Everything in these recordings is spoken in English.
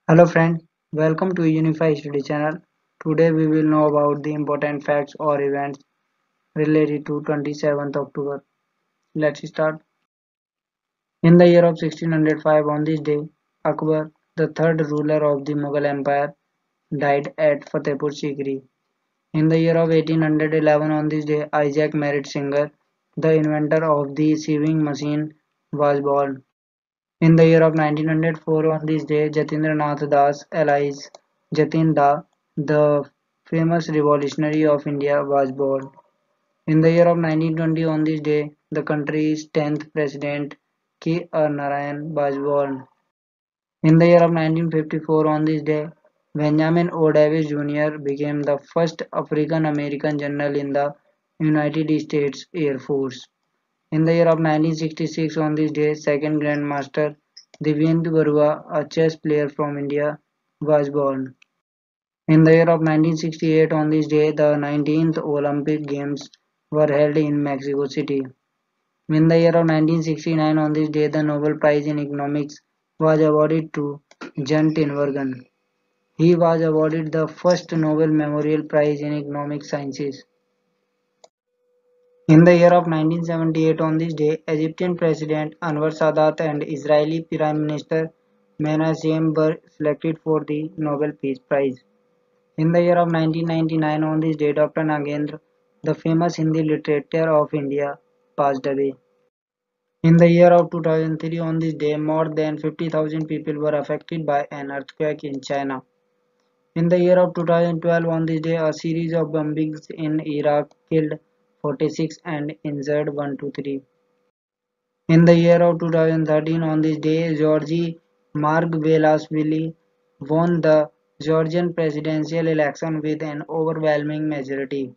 Hello friend, welcome to Unify Study channel. Today we will know about the important facts or events related to 27th October. Let's start. In the year of 1605 on this day, Akbar, the third ruler of the Mughal Empire, died at Fatehpur Sikri. In the year of 1811 on this day, Isaac Merritt Singer, the inventor of the sewing machine, was born. In the year of 1904 on this day, Jatindranath Das, alias Jatin Da, the famous revolutionary of India, was born. In the year of 1920 on this day, the country's 10th president K. R. Narayan was born. In the year of 1954 on this day, Benjamin O. Davis Jr. became the first African American general in the United States Air Force. In the year of 1966 on this day, second Grandmaster Divyendra Barua, a chess player from India, was born. In the year of 1968 on this day, the 19th Olympic Games were held in Mexico City. In the year of 1969 on this day, the Nobel Prize in Economics was awarded to Jan Tinbergen. He was awarded the first Nobel Memorial Prize in Economic Sciences. In the year of 1978 on this day, Egyptian President Anwar Sadat and Israeli Prime Minister Menachem were selected for the Nobel Peace Prize. In the year of 1999 on this day, Dr. Nagendra, the famous Hindi literature of India, passed away. In the year of 2003 on this day, more than 50,000 people were affected by an earthquake in China. In the year of 2012 on this day, a series of bombings in Iraq killed 46 and injured 123. In the year of 2013 on this day, Georgi Margvelasvili won the Georgian presidential election with an overwhelming majority.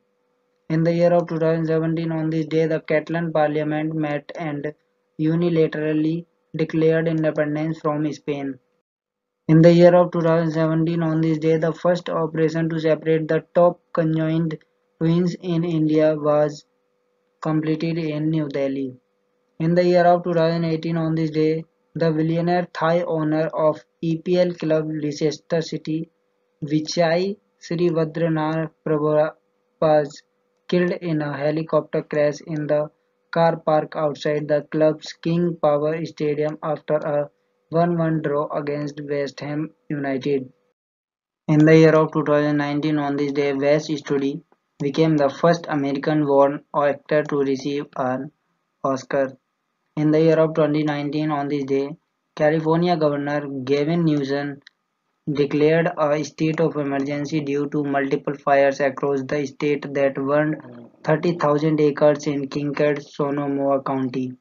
In the year of 2017 on this day, the Catalan parliament met and unilaterally declared independence from Spain. In the year of 2017 on this day, the first operation to separate the top conjoined twins in India was completed in New Delhi. In the year of 2018 on this day, the billionaire Thai owner of EPL club Leicester City, Vichai Srivadranath Prabhu, was killed in a helicopter crash in the car park outside the club's King Power Stadium after a 1-1 draw against West Ham United. In the year of 2019 on this day, Wes Studi became the first American-born actor to receive an Oscar. In the year of 2019 on this day, California Governor Gavin Newsom declared a state of emergency due to multiple fires across the state that burned 30,000 acres in Kincade, Sonoma County.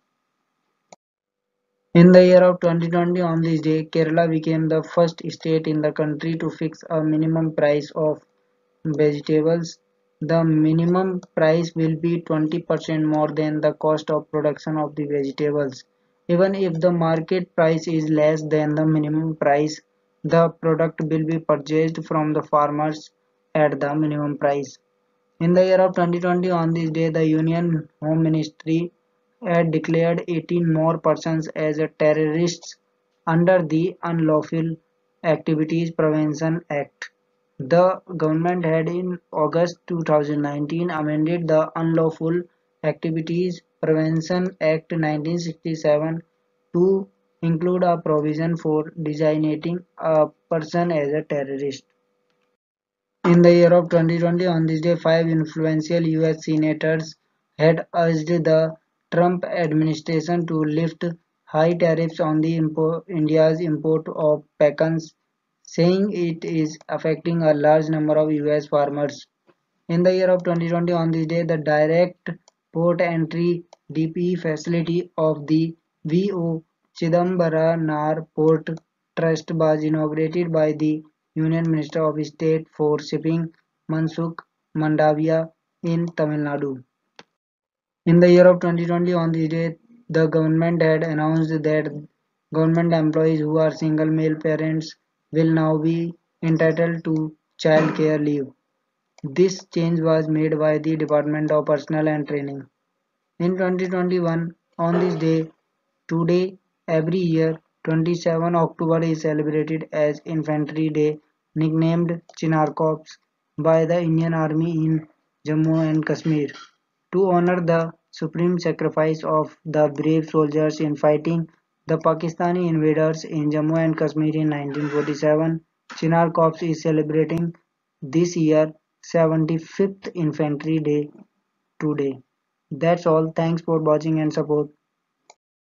In the year of 2020 on this day, Kerala became the first state in the country to fix a minimum price of vegetables. The minimum price will be 20% more than the cost of production of the vegetables. Even if the market price is less than the minimum price, the product will be purchased from the farmers at the minimum price. In the year of 2020 on this day, the Union Home Ministry had declared 18 more persons as terrorists under the Unlawful Activities Prevention Act. The government had in August 2019 amended the Unlawful Activities Prevention Act 1967 to include a provision for designating a person as a terrorist. In the year of 2020, on this day, five influential US senators had urged the Trump administration to lift high tariffs on India's import of pecans, saying it is affecting a large number of US farmers. In the year of 2020, on this day, the direct port entry DPE facility of the VO Chidambaranar Port Trust was inaugurated by the Union Minister of State for Shipping Mansukh Mandavia in Tamil Nadu. In the year of 2020 on this day, the government had announced that government employees who are single male parents will now be entitled to child care leave. This change was made by the Department of Personnel and Training. In 2021, on this day, today, every year, 27 October is celebrated as Infantry Day, nicknamed Chinar Corps by the Indian Army in Jammu and Kashmir, to honor the supreme sacrifice of the brave soldiers in fighting the Pakistani invaders in Jammu and Kashmir in 1947. Chinar Corps is celebrating this year 75th Infantry Day today. That's all. Thanks for watching and support.